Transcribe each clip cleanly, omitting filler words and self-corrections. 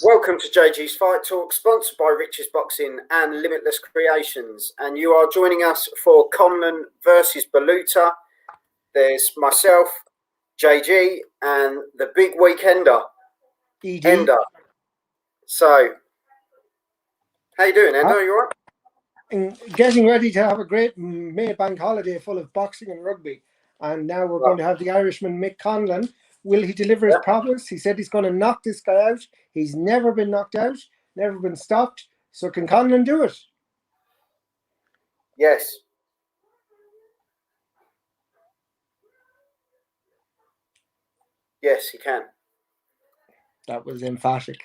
Welcome to JG's Fight Talk, sponsored by Rich's Boxing and Limitless Creations. And you are joining us for Conlan versus Baluta. There's myself, JG, and the big weekender, Ender. So, how you doing, Ender? You all right? Getting ready to have a great May bank holiday full of boxing and rugby. And now we're going to have the Irishman Mick Conlan. Will he deliver his promise? He said he's going to knock this guy out. He's never been knocked out, never been stopped. So can Conlan do it? Yes. Yes, he can. That was emphatic.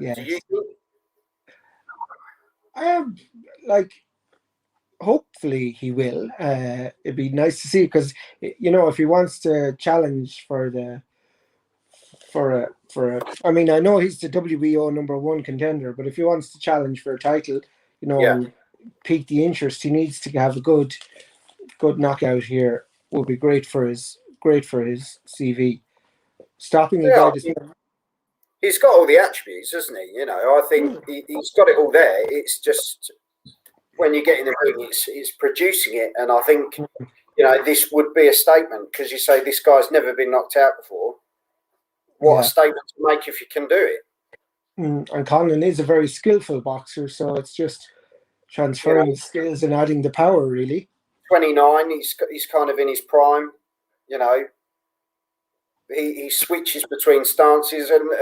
Yes. Do you think? Hopefully he will. It'd be nice to see, because if he wants to challenge I mean, I know he's the WBO #1 contender, but if he wants to challenge for a title, and pique the interest, he needs to have a good knockout here. Will be great for his CV. Stopping a guy. He's got all the attributes, hasn't he? I think he's got it all there. It's just when you get in the ring, it's producing it. And I think, this would be a statement, because you say this guy's never been knocked out before. What a statement to make if you can do it. And Conlan is a very skillful boxer, so it's just transferring skills and adding the power, really. 29, he's kind of in his prime, He switches between stances, and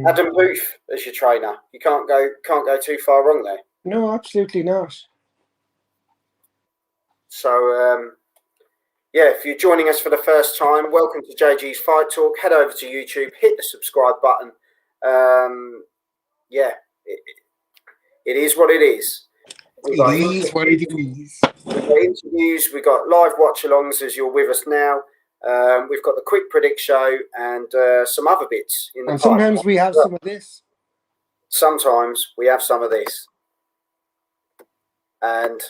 Adam Booth as your trainer. You can't go too far wrong there. No, absolutely not. So if you're joining us for the first time, welcome to JG's Fight Talk. Head over to YouTube, hit the subscribe button. It is what it is. We've got interviews, we've got live watch-alongs as you're with us now. We've got the quick predict show and some other bits. And sometimes we have some of this. Sometimes we have some of this. And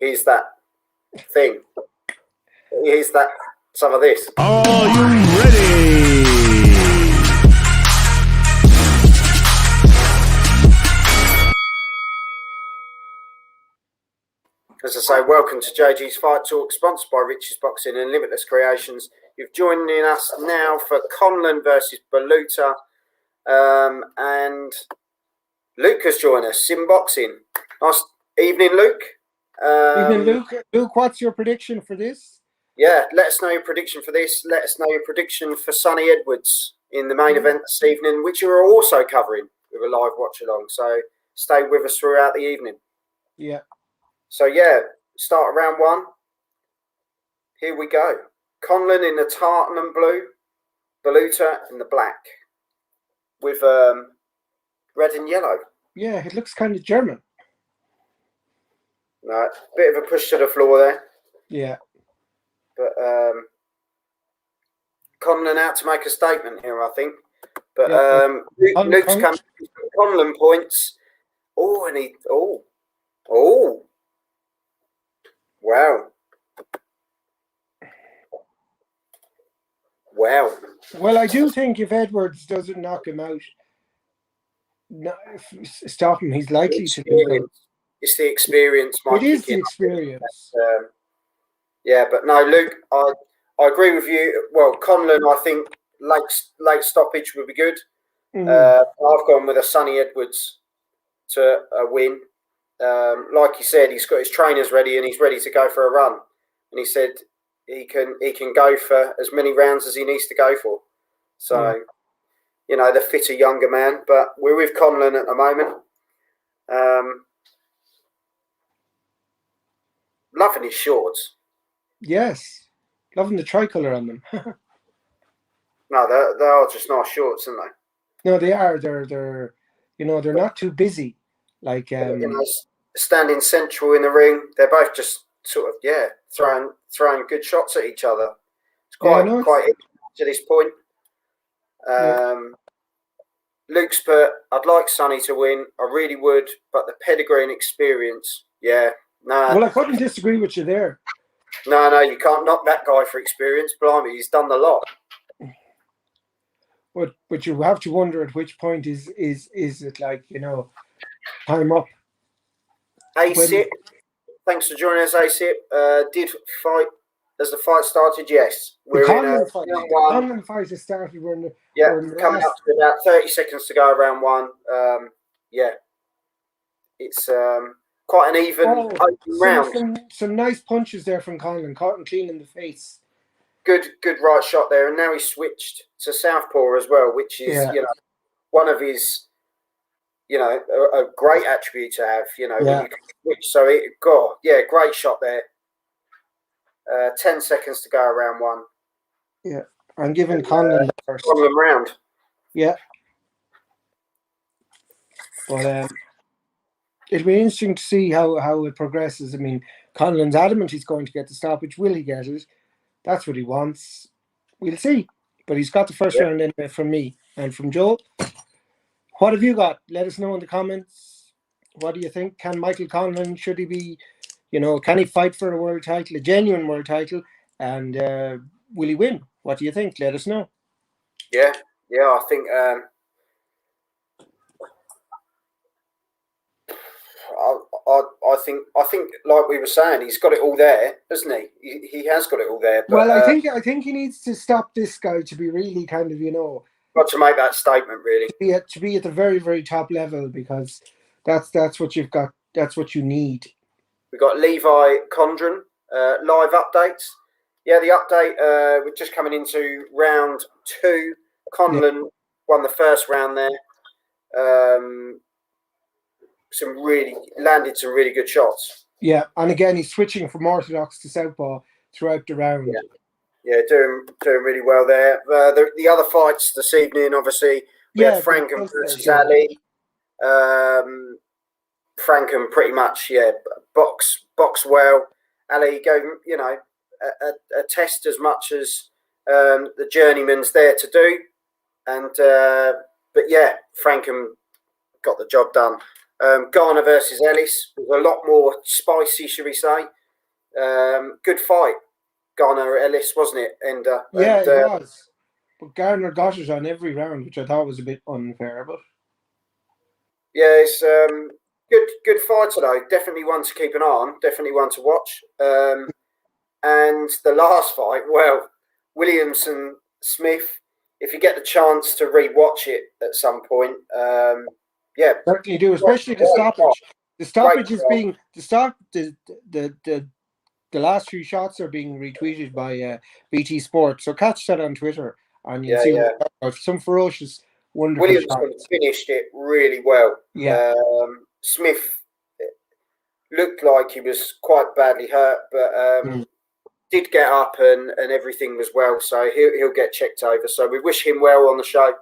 here's that thing. Here's some of this. Are you ready? As I say, welcome to JG's Fight Talk, sponsored by Rich's Boxing and Limitless Creations. You've joined us now for Conlan versus Baluta. And Luke has joined us, Sim Boxing. Nice evening, Luke. Evening, Luke. Luke, what's your prediction for this? Yeah, let us know your prediction for this. Let us know your prediction for Sonny Edwards in the main event this evening, which you are also covering with a live watch-along. So stay with us throughout the evening. Yeah. So, start round one. Here we go. Conlan in the tartan and blue, Baluta in the black with red and yellow. Yeah, it looks kind of German. No, bit of a push to the floor there. Yeah. But Conlan out to make a statement here, I think. But Luke's come Conlan points. Oh, and he... Oh. Wow. Well, I do think if Edwards doesn't knock him out, stop him, he's likely to do it. It's the experience, Mike. It is the experience. But no, Luke, I agree with you. Well, Conlan, I think late stoppage would be good. I've gone with a Sonny Edwards to win. Like he said, he's got his trainers ready and he's ready to go for a run. And he said he can go for as many rounds as he needs to go for. So, the fitter younger man. But we're with Conlan at the moment. Loving his shorts. Yes, loving the tricolour on them. No, they are just nice shorts, aren't they? No, they are. They're not too busy. Like standing central in the ring, they're both just sort of throwing good shots at each other. It's quite interesting to this point. Luke's put, I'd like Sonny to win. I really would, but the pedigree and experience, Well, I couldn't disagree with you there. No, you can't knock that guy for experience. Blimey, he's done the lot. but you have to wonder at which point is it like, time up when ASIP, thanks for joining us, ASIP. Did fight as the fight started? Yes. the We're in a Conlan fight. round The one. Conlan fight has started. We're in the Coming last. up to about 30 seconds to go round one. It's quite an even open round. Some nice punches there from Conlan, caught him clean in the face. Good right shot there, and now he's switched to southpaw as well, which is one of his a great attribute to have. When you can switch. So great shot there. 10 seconds to go around one. Yeah, I'm giving Conlan the first. Conlan round. Yeah, but it'll be interesting to see how it progresses. I mean, Conlan's adamant he's going to get the stoppage. Will he get it? That's what he wants. We'll see. But he's got the first round in there from me and from Joe. What have you got? Let us know in the comments. What do you think? Can Michael Conlan, should he be, can he fight for a world title, a genuine world title? And will he win? What do you think? Let us know. Yeah, I think I think like we were saying, he's got it all there, hasn't he? He has got it all there. But, well, I think he needs to stop this guy to be really kind of, got to make that statement, really. To be at the very, very top level, because that's what you've got. That's what you need. We've got Levi Condren, live updates. Yeah, the update, we're just coming into round 2. Conlan won the first round there. Landed some really good shots. Yeah, and again, he's switching from orthodox to southpaw throughout the round. Yeah, doing really well there. The other fights this evening, obviously, we had Frankham versus Ali. Frankham pretty much, box well. Ali gave him, a test as much as the journeyman's there to do, and but Frankham got the job done. Garner versus Ellis was a lot more spicy, should we say? Good fight, Garner Ellis, wasn't it? And it was. But Garner got it on every round, which I thought was a bit unfair. But it's good fight today. Definitely one to keep an eye on. Definitely one to watch. And the last fight, well, Williamson Smith. If you get the chance to re-watch it at some point, certainly do, especially the stoppage. The stoppage is being the last few shots are being retweeted by BT Sport. So catch that on Twitter and you see some ferocious, wonderful Williamson shots. Finished it really well. Yeah. Smith looked like he was quite badly hurt, but did get up and everything was well. So he'll get checked over. So we wish him well on the show.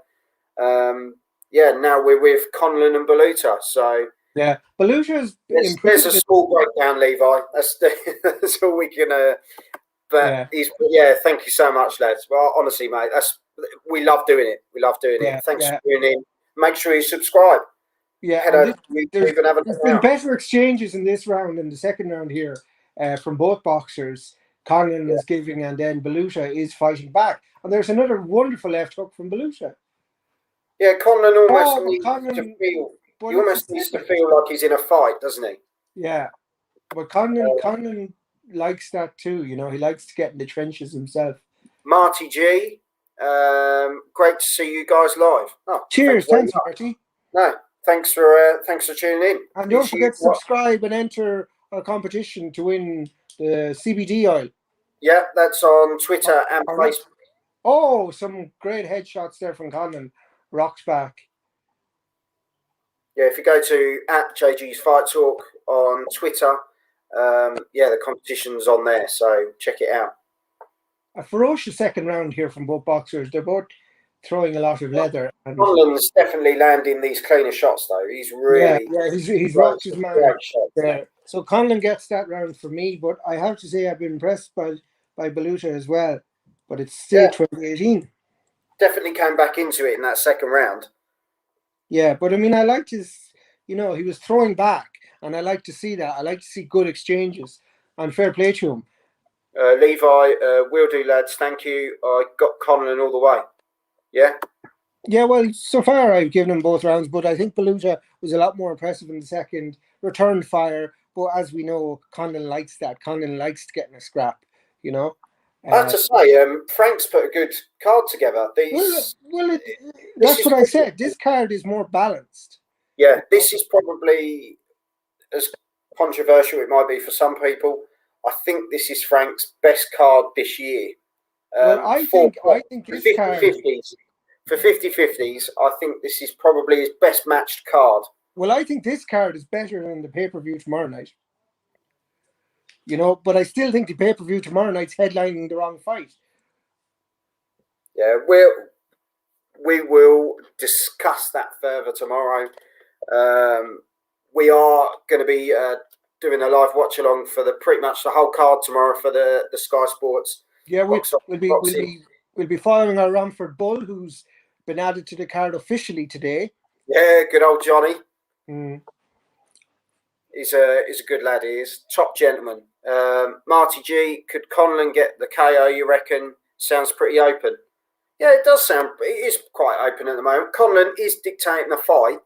Now we're with Conlan and Baluta. So Baluta's there's a small breakdown, Levi. That's all we can. Thank you so much, lads. Well, honestly, mate, we love doing it. We love doing it. Thanks for tuning in. Make sure you subscribe. Head over to YouTube and have a look. There's been better exchanges in this round and the second round here from both boxers. Conlan is giving, and then Baluta is fighting back. And there's another wonderful left hook from Baluta. Yeah, Conlan almost needs to feel like he's in a fight, doesn't he? Yeah, but Conlan likes that too. He likes to get in the trenches himself. Marty G, great to see you guys live. Oh, cheers, thanks Marty. No, thanks for tuning in. And don't forget to subscribe and enter our competition to win the CBD oil. Yeah, that's on Twitter and Facebook. Oh, some great headshots there from Conlan. Rocks back. Yeah, if you go to @JG's Fight Talk on Twitter, the competition's on there, so check it out. A ferocious second round here from both boxers. They're both throwing a lot of leather. And Conlan's definitely landing these cleaner shots, though. He's really he's rocked his man there. So Conlan gets that round for me, but I have to say I've been impressed by Baluta as well. But it's still 2018. Definitely came back into it in that second round. Yeah, but I mean, I liked his, he was throwing back, and I like to see that. I like to see good exchanges, and fair play to him. Levi, will do, lads. Thank you. I got Conlan all the way. Yeah? Yeah, well, so far I've given him both rounds, but I think Baluta was a lot more impressive in the second, returned fire. But as we know, Conlan likes that. Conlan likes getting a scrap, you know. I have to say, Frank's put a good card together. This That's is what I said. This card is more balanced. this is probably, as controversial it might be for some people, I think this is Frank's best card this year. Well, I think this card 50-50s. For 50-50s, I think this is probably his best matched card. Well, I think this card is better than the pay-per-view tomorrow night. You know, but I still think the pay-per-view tomorrow night's headlining the wrong fight. Yeah, we will discuss that further tomorrow. We are going to be doing a live watch along for pretty much the whole card tomorrow for the Sky Sports. Yeah, we'll be following our Romford Bull, who's been added to the card officially today. Yeah, good old Johnny. Mm. He's a good lad. He is top gentleman. Marty G, could Conlan get the KO? You reckon? Sounds pretty open. Yeah, it does sound. It is quite open at the moment. Conlan is dictating the fight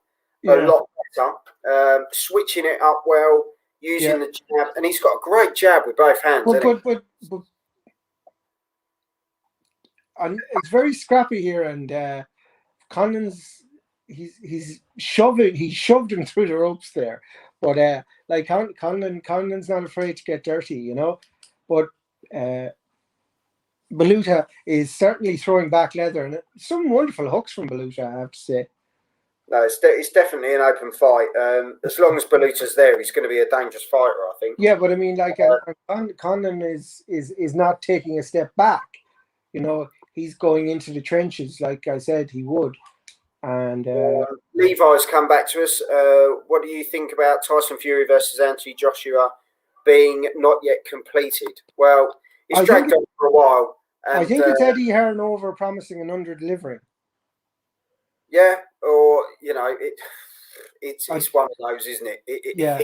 a lot better, switching it up well, using the jab, and he's got a great jab with both hands. But and it's very scrappy here, and Conlan's he's shoved him through the ropes there. But like Conlan's not afraid to get dirty, you know. But Baluta is certainly throwing back leather, and some wonderful hooks from Baluta, I have to say. No, it's definitely an open fight. As long as Baluta's there, he's going to be a dangerous fighter, I think. Yeah, but I mean, like Conlan is not taking a step back. You know, he's going into the trenches, like I said he would. And Levi's come back to us. What do you think about Tyson Fury versus Anthony Joshua being not yet completed? Well, it's dragged on for a while. And, I think it's Eddie Hearn over promising and under delivering. Yeah, or you know, it's one of those, isn't it? Yeah,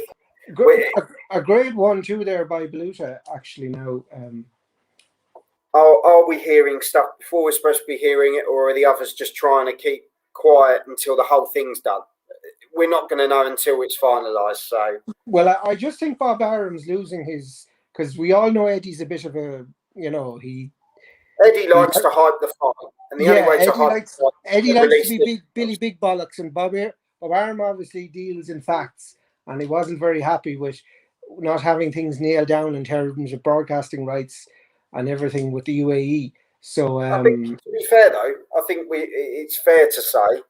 a great 1-2 there by Baluta. Actually, now. Are we hearing stuff before we're supposed to be hearing it, or are the others just trying to keep quiet until the whole thing's done? We're not going to know until it's finalised. So, well, I just think Bob Arum's losing his, because we all know Eddie's a bit of a, you know, Eddie likes to hype the fight, and the only way to hype the fight, Eddie likes to be Billy Big Bollocks, and Bob Arum obviously deals in facts, and he wasn't very happy with not having things nailed down in terms of broadcasting rights and everything with the UAE. So, I think, to be fair though, I think it's fair to say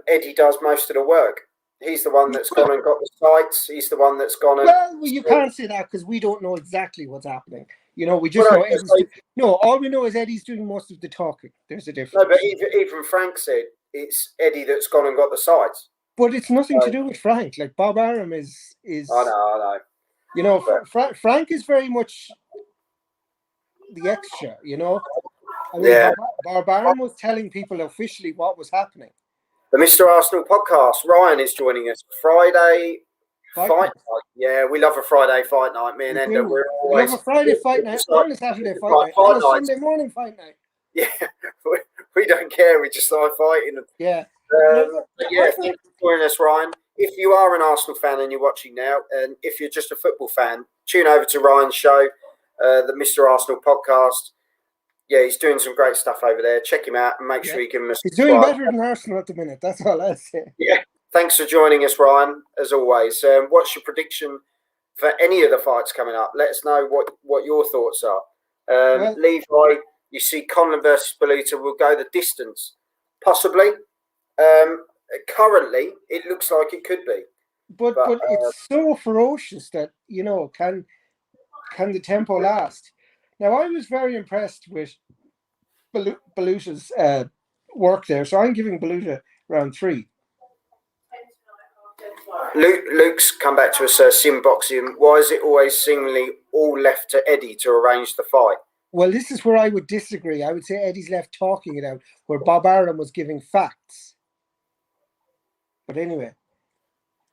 Eddie does most of the work. He's the one that's gone and got the sites. He's the one that's gone and... Well, you can't say that because we don't know exactly what's happening. You know, we just know Eddie's... No, all we know is Eddie's doing most of the talking. There's a difference. No, but even Frank said it's Eddie that's gone and got the sites. But it's nothing to do with Frank. Like, Bob Arum is... I know. You know, Frank is very much the extra, you know? I mean, Bob Arum was telling people officially what was happening. The Mr. Arsenal podcast. Ryan is joining us Friday fight night. Yeah, we love a Friday fight night. Me and Enda, we're always... We love a Friday fight night and a Saturday fight night and a Sunday morning fight night. Yeah, we don't care. We just like fighting. Yeah. Thanks for joining us, Ryan. If you are an Arsenal fan and you're watching now, and if you're just a football fan, tune over to Ryan's show, the Mr. Arsenal podcast. Yeah, he's doing some great stuff over there. Check him out and make sure you give him a subscribe. He's doing better than Arsenal at the minute. That's all I'll say. Yeah. Thanks for joining us, Ryan, as always. What's your prediction for any of the fights coming up? Let us know what your thoughts are. Levi, you see Conlan versus Baluta will go the distance. Possibly. Currently, it looks like it could be. But it's so ferocious that, you know, can the tempo last? Now, I was very impressed with Baluta's work there, so I'm giving Baluta round 3. Luke's come back to us, Sim Boxing. Why is it always seemingly all left to Eddie to arrange the fight? Well, this is where I would disagree. I would say Eddie's left talking it out, where Bob Arum was giving facts. But anyway.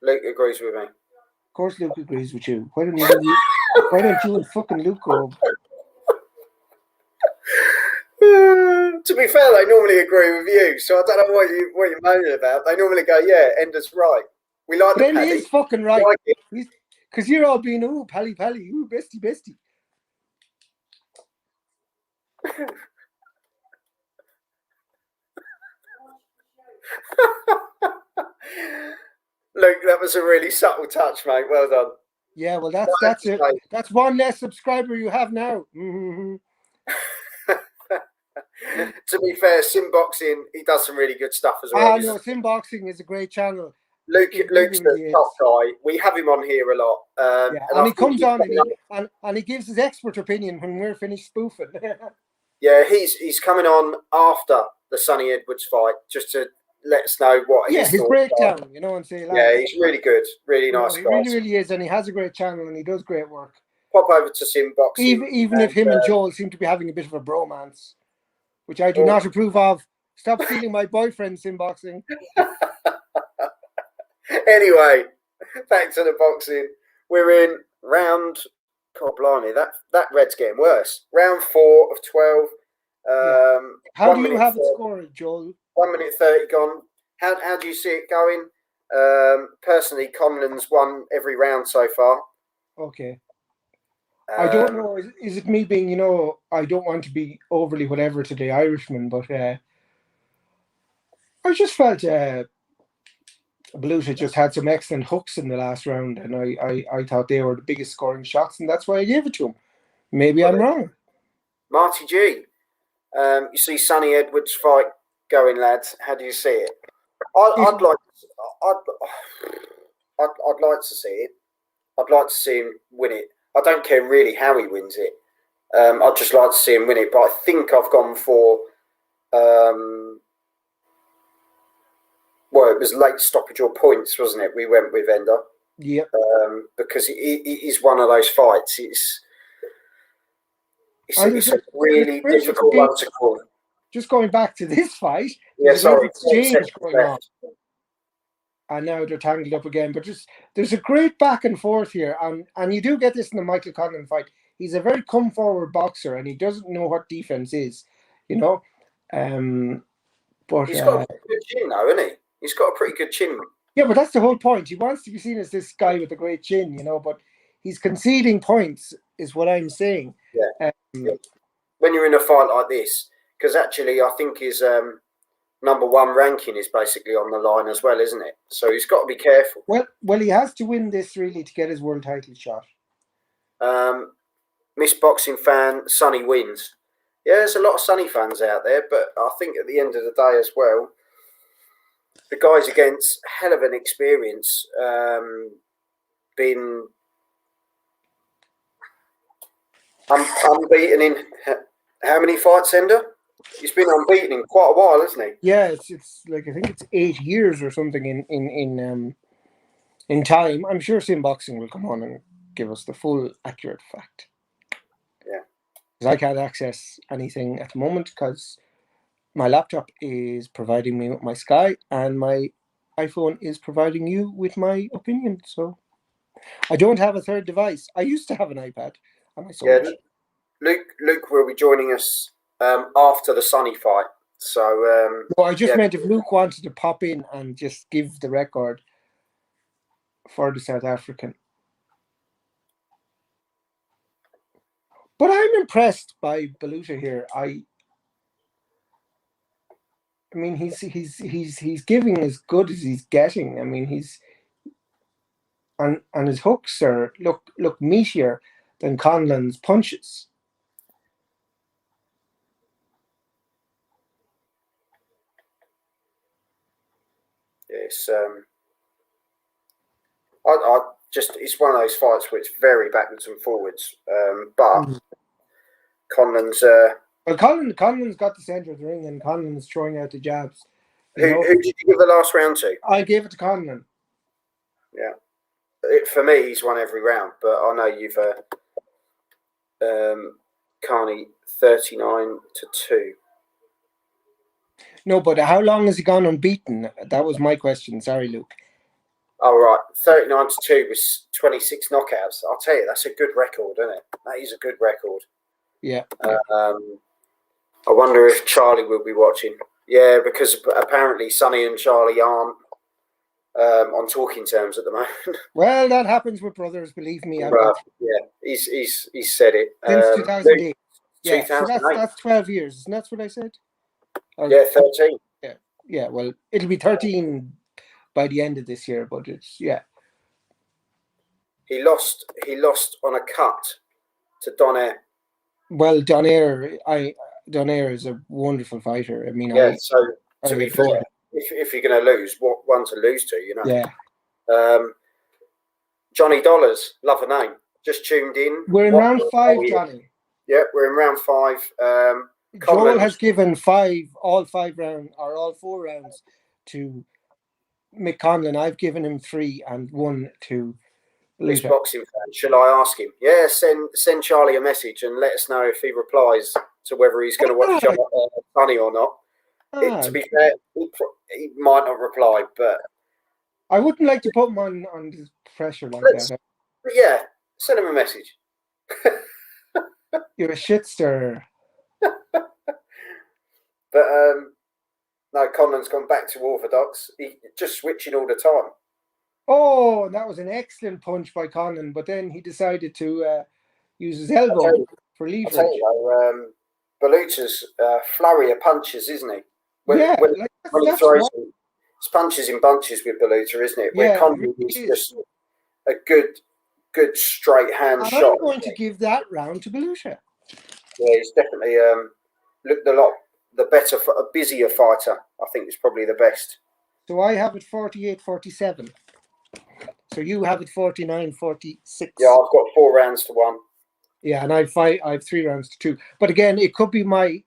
Luke agrees with me. Of course Luke agrees with you. Why don't you and fucking Luke go? To be fair, they normally agree with you, so I don't know what you're moaning about. They normally go, yeah, Ender's right. We like But the then paddy. he is fucking right. Like it. Because you're all being, oh, pally, ooh, bestie. Luke, that was a really subtle touch, mate. Well done. Yeah, well, that's it. That's one less subscriber you have now. Mm-hmm. To be fair, Simboxing, he does some really good stuff as well. No, Simboxing is a great channel. Luke's really the top guy. We have him on here a lot. And he comes on and he gives his expert opinion when we're finished spoofing. Yeah, he's coming on after the Sonny Edwards fight just to let us know what his breakdown, are. You know, and say, yeah, he's really good, really nice guy. He really is, and he has a great channel and he does great work. Pop over to Simboxing. Even if him and Joel seem to be having a bit of a bromance, which I do not approve of. Stop stealing my boyfriend, Simboxing. Anyway, back to the boxing. We're in round. God blimey, that red's getting worse. Round 4 of 12. How do you have it scored, Joel? 1 minute 30 gone. How do you see it going? Personally, Conlan's won every round so far. Okay. I don't know. Is it me being, I don't want to be overly whatever to the Irishman, but I just felt Baluta just had some excellent hooks in the last round, and I thought they were the biggest scoring shots, and that's why I gave it to him. Maybe I'm wrong. Marty G, you see Sonny Edwards fight going, lads. How do you see it? I'd like to see it. I'd like to see him win it. I don't care really how he wins it. I'd just like to see him win it. But I think I've gone for well, it was late stoppage or points, wasn't it? We went with Ender. Yeah. Because he's one of those fights. It's a really difficult one to call. Just going back to this fight, exchange going on. And now they're tangled up again. But there's a great back and forth here. And you do get this in the Michael Conlan fight. He's a very come-forward boxer, and he doesn't know what defense is, But he's got a good chin, though, hasn't he? He's got a pretty good chin. Yeah, but that's the whole point. He wants to be seen as this guy with a great chin, but he's conceding points, is what I'm saying. Yeah. When you're in a fight like this, because actually I think his number 1 ranking is basically on the line as well, isn't it? So he's got to be careful. Well, he has to win this really to get his world title shot. Miss Boxing fan, Sonny wins. Yeah, there's a lot of Sonny fans out there, but I think at the end of the day as well, the guy's against hell of an experience. Been unbeaten in how many fights, Ender? He's been unbeaten in quite a while, hasn't he? Yeah, it's like I think it's 8 years or something in time. I'm sure Simboxing will come on and give us the full accurate fact. Yeah, because I can't access anything at the moment because my laptop is providing me with my Sky and my iPhone is providing you with my opinion. So I don't have a third device. I used to have an iPad. Yeah, Luke will be joining us after the Sonny fight. So no, I just meant if Luke wanted to pop in and just give the record for the South African. But I'm impressed by Baluta here. I mean, he's giving as good as he's getting. I mean, he's and his hooks are look meatier than Conlan's punches. Yes, I just it's one of those fights where it's very backwards and forwards. But Conlan's well, Conlan's got the centre of the ring, and Conlan's throwing out the jabs. Who did you give the last round to? I gave it to Conlan. Yeah, for me, he's won every round, but I know you've Carney 39-2. No, but how long has he gone unbeaten? That was my question. Sorry, Luke. Oh, right. 39-2 was 26 knockouts. I'll tell you, that's a good record, isn't it? That is a good record. Yeah. I wonder if Charlie will be watching. Yeah, because apparently Sonny and Charlie aren't on talking terms at the moment. Well, that happens with brothers. Believe me, I've been Yeah, he's said it. since 2008. Yeah, so 2008. that's 12 years. Isn't that what I said? Or, Yeah, 13. Yeah. Well, it'll be 13 by the end of this year, but it's He lost on a cut to Donaire. Well, Donaire is a wonderful fighter. I mean, Yeah. So to be fair, adore him. if you're going to lose, what one to lose to? You know. Yeah. Johnny Dollars, love a name. Just tuned in. We're in round 5, Johnny. Yeah, we're in round 5. Joel has given all 4 rounds to Mick Conlan. I've given him 3 and 1 to This Baluta. boxing fan. Shall I ask him? Yeah, send Charlie a message and let us know if he replies to whether he's going to watch Sonny or not. To be fair, he might not reply, but I wouldn't like to put him on the pressure like that. But yeah, send him a message. You're a shit stirrer. But no, Conlan's gone back to orthodox. He's just switching all the time. Oh, that was an excellent punch by Conlan, but then he decided to use his elbow for leverage. I'll tell you, Baluta's flurry of punches, isn't he? When he throws his punches in bunches with Baluta, isn't it? Where Conlan is just a good straight hand shot. I'm going to give that round to Baluta. Yeah, he's definitely looked a lot the better, a busier fighter. I think it's probably the best. So I have it 48-47. So you have it 49-46. Yeah, I've got 4 rounds to 1. Yeah, and I have 3 rounds to 2. But again, it could be my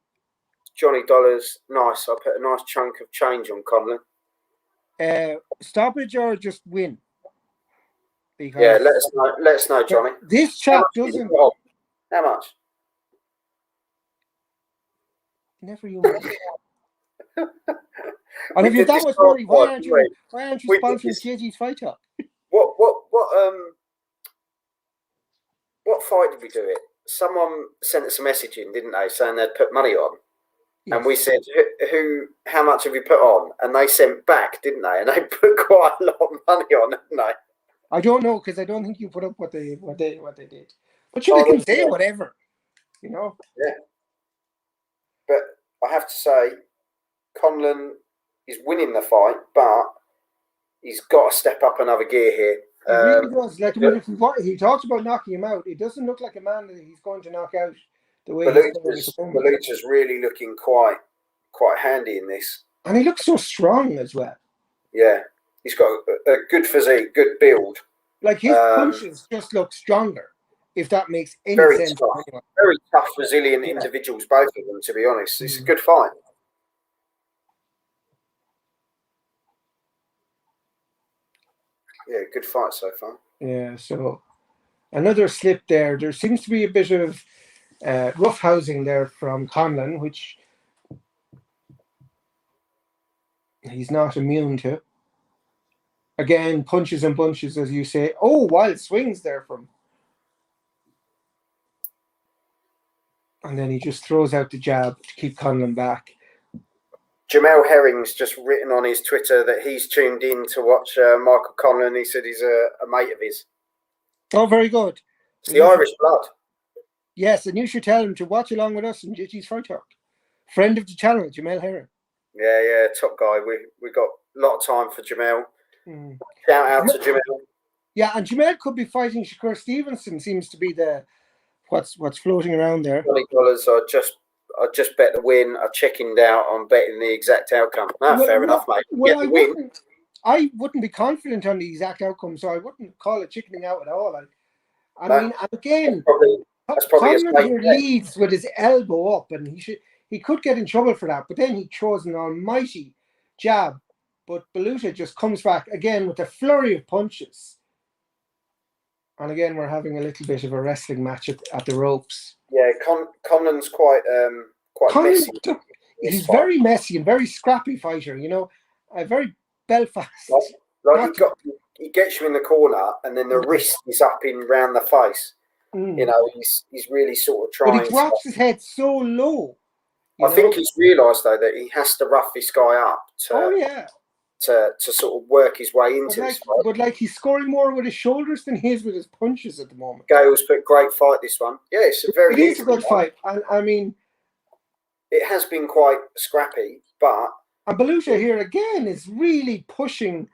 Johnny Dollars. Nice. I put a nice chunk of change on Conlan. Stoppage or just win. Because yeah, let us know, Johnny. This chap doesn't. How much? Never you. And if you're that much worried, why aren't you sponsoring JG's Fight Talk? What fight did we do it? Someone sent us a message in, didn't they, saying they'd put money on, and we said, how much have you put on? And they sent back, didn't they? And they put quite a lot of money on, didn't they? I don't know, because I don't think you put up what they did. But you can say whatever, you know. Yeah. But I have to say, Conlan is winning the fight, but he's got to step up another gear here. He really does. Like, I mean, he talks about knocking him out. It doesn't look like a man that he's going to knock out the way Baluta's really looking quite handy in this. And he looks so strong as well. Yeah. He's got a good physique, good build. Like, his punches just look stronger, if that makes any sense. Tough, very tough, resilient individuals, both of them, to be honest. It's a good fight. Yeah, good fight so far. Yeah, so another slip there. There seems to be a bit of roughhousing there from Conlan, which he's not immune to. Again, punches and bunches, as you say. Oh, wild swings there from. And then he just throws out the jab to keep Conlan back. Jamel Herring's just written on his Twitter that he's tuned in to watch Michael Conlan. He said he's a mate of his. Oh, very good. It's the Irish blood. Yes, and you should tell him to watch along with us in JG's Fight Talk. Friend of the channel, Jamel Herring. Yeah, top guy. We got a lot of time for Jamel. Shout out to Jamel. Yeah, and Jamel could be fighting Shakur Stevenson. Seems to be the what's floating around there. $20. I just bet the win. I chickened out on betting the exact outcome. Fair enough, mate. Well, I wouldn't be confident on the exact outcome, so I wouldn't call it chickening out at all. I mean, again, Conlan here leads with his elbow up, and he could get in trouble for that. But then he throws an almighty jab. But Baluta just comes back again with a flurry of punches. And again, we're having a little bit of a wrestling match at the ropes. Yeah, Conlan's quite messy. He's very messy and very scrappy fighter, you know, a very Belfast. He gets you in the corner, and then the wrist is up in round the face. You know, he's really sort of trying. But he drops his head so low, I think he's realised though that he has to rough this guy up to sort of work his way into this fight. But like he's scoring more with his shoulders than he is with his punches at the moment. Gale's put great fight this one. Yeah, it's a very. It is a good fight, and I mean, it has been quite scrappy, but. And Baluta here again is really forcing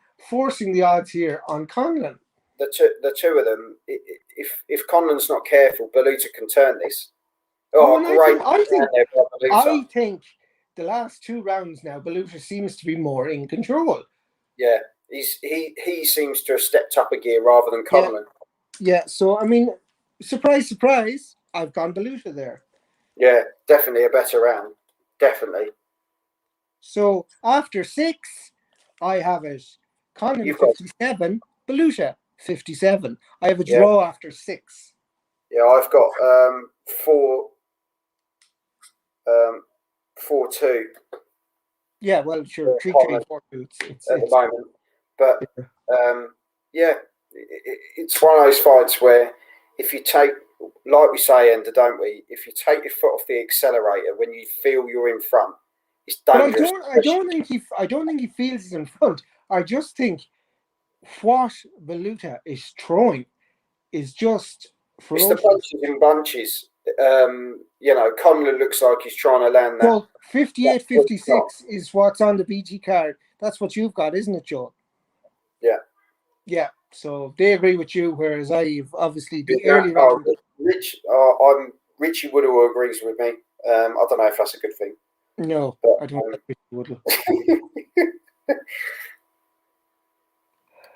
the odds here on Conlan. The two of them, if Conlan's not careful, Baluta can turn this. I think the last 2 rounds now, Baluta seems to be more in control. Yeah, he seems to have stepped up a gear rather than Conlan. Yeah, so I mean, surprise, surprise, I've gone Baluta there. Yeah, definitely a better round. Definitely. So after 6, I have it Conlan 57, Baluta 57. I have a draw after 6. Yeah, I've got 4-2. Yeah, well, sure, 3-3, 4-2. It's at the moment, but it's one of those fights where if you take, like we say, Ender, don't we? If you take your foot off the accelerator when you feel you're in front, it's dangerous. But I don't think he feels he's in front. I just think what Baluta is throwing is just ferocious. It's the punches in bunches. Conlan looks like he's trying to land that. Well, 58-56 is what's on the BT card. That's what you've got, isn't it, Joe? Yeah. Yeah. So they agree with you, whereas I've obviously the early round. Richie Woodall agrees with me. I don't know if that's a good thing. No, I don't like Richie Woodall.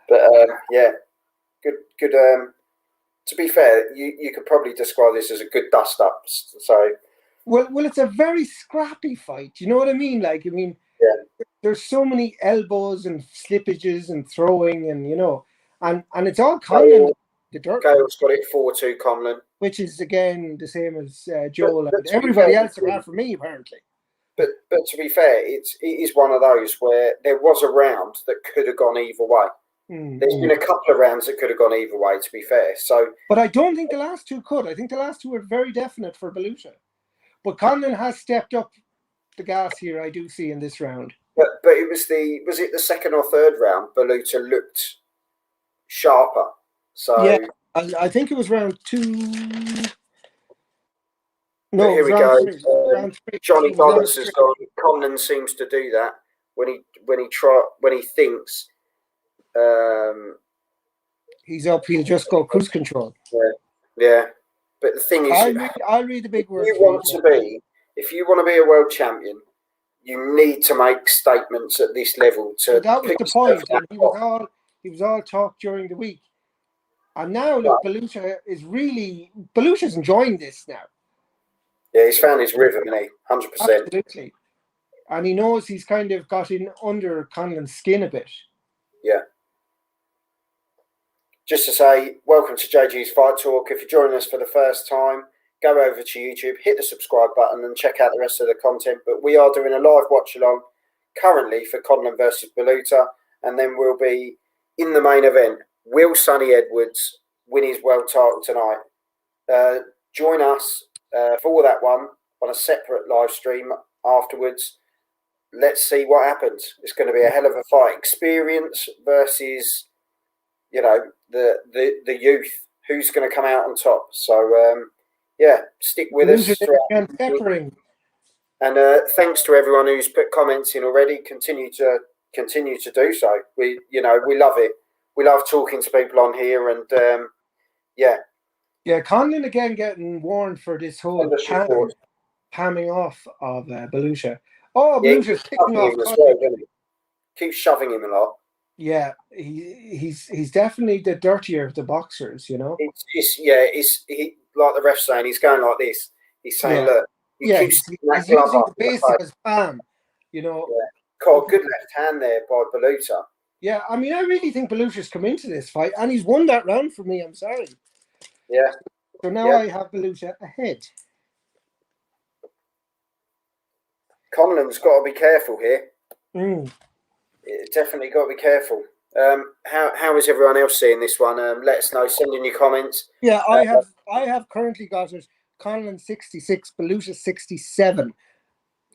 But good. To be fair, you could probably describe this as a good dust up. So, well, it's a very scrappy fight. You know what I mean? There's so many elbows and slippages and throwing, and and it's all Conlan. Gale's got it 4-2 Conlan, which is again the same as Joel and everybody else apart from me, apparently. But to be fair, it is one of those where there was a round that could have gone either way. There's been a couple of rounds that could have gone either way, to be fair. But I don't think the last 2 could. I think the last 2 were very definite for Baluta. But Conlan has stepped up the gas here, I do see, in this round. But it was it the second or third round? Baluta looked sharper. So yeah, I think it was round 2. No, here we go. Round 3. Johnny Dollars has gone. Conlan seems to do that when he thinks. He's up. He'll just go cruise control. Yeah. But the thing is, I'll read the big words. If you want to be a world champion, you need to make statements at this level. That was the point. He was all talk during the week, and now look, Baluta's enjoying this now. Yeah, he's found his rhythm, isn't he? 100%. Absolutely, and he knows he's kind of got in under Conlan's skin a bit. Yeah. Just to say, welcome to JG's Fight Talk. If you're joining us for the first time, go over to YouTube, hit the subscribe button and check out the rest of the content. But we are doing a live watch along currently for Conlan versus Baluta, and then we'll be in the main event. Will Sonny Edwards win his world title tonight? Join us for that one on a separate live stream afterwards. Let's see what happens. It's going to be a hell of a fight. Experience versus, the youth. Who's going to come out on top? So, stick with us. And thanks to everyone who's put comments in already. Continue to do so. We love it. We love talking to people on here, and Yeah, Conlan again getting warned for this whole hamming off of Baluta. Oh, Baluta's picking off as well, doesn't he? Keeps shoving him a lot. Yeah, he's definitely the dirtier of the boxers, It's like the ref saying, he's going like this. He's saying, look, he's using the base of his palm, Got a good left hand there by Baluta. Yeah, I mean, I really think Baluta's come into this fight, and he's won that round for me. I'm sorry. Yeah. So now I have Baluta ahead. Conlan's got to be careful here. Definitely got to be careful. How is everyone else seeing this one? Let us know. Send in your comments. Yeah, I have currently got it. Conlan 66, Baluta 67.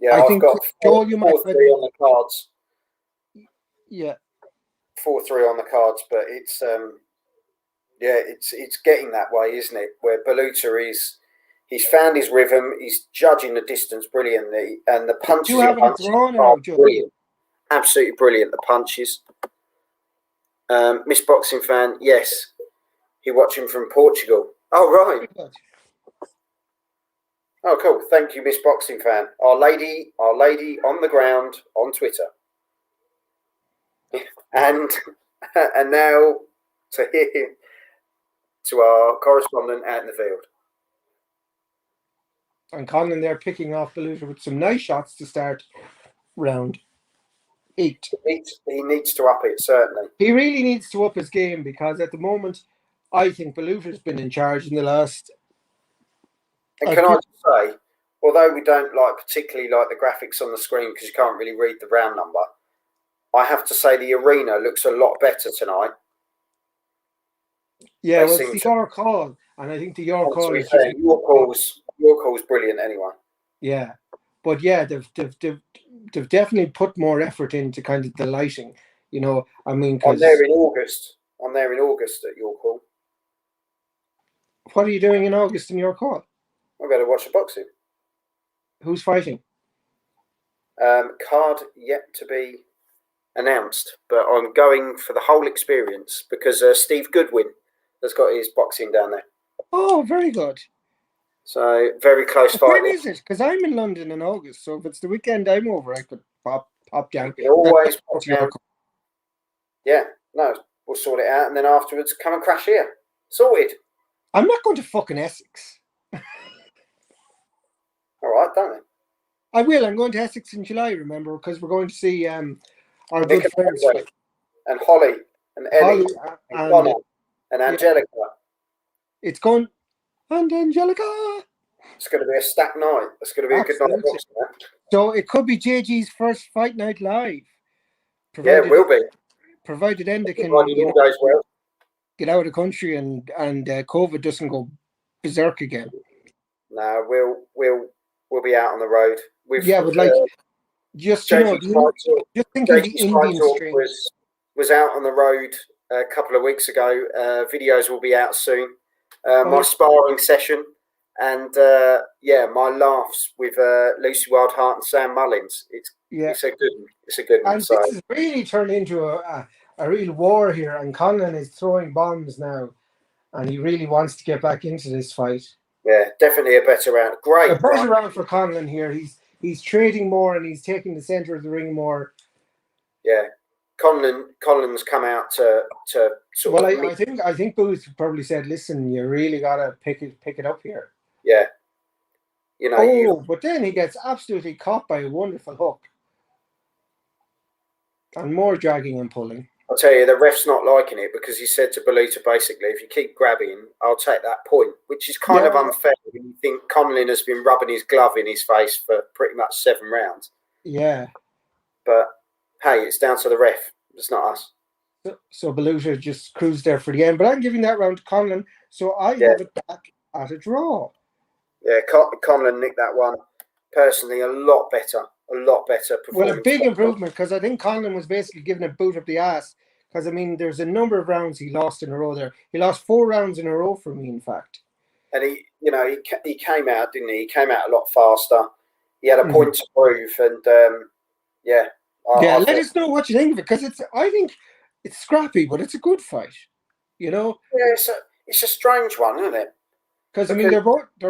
Yeah, I've got Joel, you might 4-3 on the cards. Yeah. 4-3 on the cards, but it's it's getting that way, isn't it? Where Baluta he's found his rhythm, he's judging the distance brilliantly, and the punches he punches are brilliant. Absolutely brilliant, the punches. Miss Boxing Fan, yes. He watching from Portugal. Oh, right. Oh, cool. Thank you, Miss Boxing Fan. Our lady on the ground on Twitter. And now to our correspondent out in the field. And Conlan there picking off Baluta with some nice shots to start round 8. He needs to up it, certainly. He really needs to up his game because at the moment, I think Baluta's been in charge in the last. And can I just say, although we don't particularly like the graphics on the screen because you can't really read the round number, I have to say the arena looks a lot better tonight. Yeah, well, it's your call, and I think your call is your call's brilliant anyway. Yeah, but yeah, they've definitely put more effort into kind of the lighting. You know, I mean, I'm there in August. At your call. What are you doing in August in your call? I'm going to watch the boxing. Who's fighting? Card yet to be announced, but I'm going for the whole experience because Steve Goodwin has got his boxing down there. Oh, very good. So very close fight. When is it? Because I'm in London in August, so if it's the weekend I'm over, I could pop down. You can always pop down. Yeah, no, we'll sort it out, and then afterwards come and crash here. Sorted. I'm not going to fucking Essex. All right, don't I? I will. I'm going to Essex in July, remember, because we're going to see our good friends. And Holly and Ellie and Donna and Angelica. Yeah. It's going... And Angelica! It's going to be a stacked night. It's going to be a good night of boxing. So it could be JG's first fight night live. Yeah, it will be. Provided Enda can get out of the country and COVID doesn't go berserk again. No, we'll be out on the road. But just thinking the Indian stream was out on the road a couple of weeks ago. Videos will be out soon. My sparring session and my laughs with Lucy Wildheart and Sam Mullins. It's a good one. And this has really turned into a real war here, and Conlan is throwing bombs now, and he really wants to get back into this fight. Yeah, definitely a better round. Great. A better round for Conlan here. He's trading more and he's taking the centre of the ring more. Yeah. Conlan's come out to sort of. Well, I think Booth probably said, "Listen, you really gotta pick it up here." Yeah, you know. But then he gets absolutely caught by a wonderful hook, and more dragging and pulling. I'll tell you, the ref's not liking it because he said to Baluta basically, "If you keep grabbing, I'll take that point," which is kind of unfair when you think Conlan has been rubbing his glove in his face for pretty much 7 rounds. Yeah, but. Hey, it's down to the ref. It's not us. So Baluta just cruised there for the end. But I'm giving that round to Conlan. So I have it back at a draw. Yeah, Conlan nicked that one. Personally, a lot better performance. Well, a big improvement because I think Conlan was basically giving a boot up the ass. Because, I mean, there's a number of rounds he lost in a row there. He lost 4 rounds in a row for me, in fact. And he came out, didn't he? He came out a lot faster. He had a point to prove. And, let us know what you think of it, because I think it's scrappy, but it's a good fight. You know? Yeah, it's a strange one, isn't it? Because I mean, they're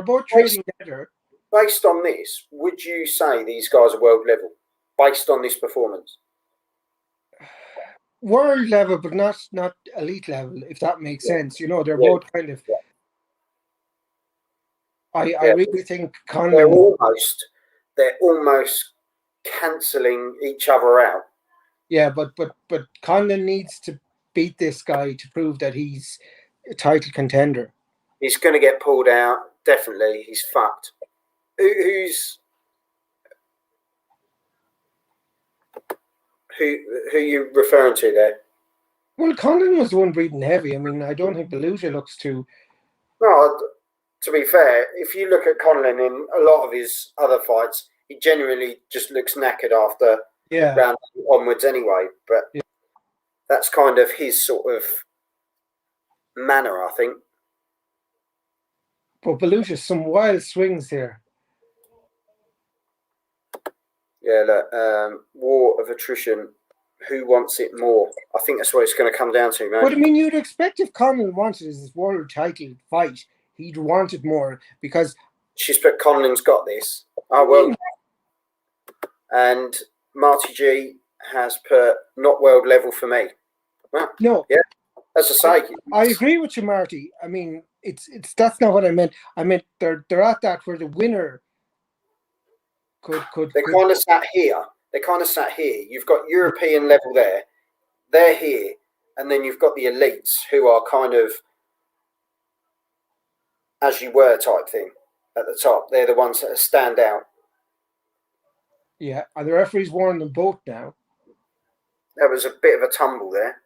both trading together. Based on this, would you say these guys are world level? Based on this performance, world level, but not elite level, if that makes sense. You know, they're both kind of. I really think Conlan. They're almost cancelling each other out. Yeah, but Conlan needs to beat this guy to prove that he's a title contender. He's going to get pulled out. Definitely, he's fucked. Who are you referring to there? Well, Conlan was the one breathing heavy. I mean, I don't think Baluta looks too. No, to be fair, if you look at Conlan in a lot of his other fights, he genuinely just looks knackered after round onwards anyway. But that's kind of his sort of manner, I think. But Baluta, some wild swings here. Yeah, look, war of attrition. Who wants it more? I think that's what it's going to come down to, man. But I mean, you'd expect if Conlan wanted his world title fight, he'd want it more because she's put Conlan's got this. Oh well, and Marty G has put not world level for me. Well, no, yeah, as I say, I agree with you, Marty. I mean, it's that's not what I meant. I meant they're at that where the winner could. Kind of sat here. They kind of sat here. You've got European level there. They're here, and then you've got the elites who are kind of as you were type thing at the top. They're the ones that stand out. Yeah, and the referee's warned them both now. There was a bit of a tumble there.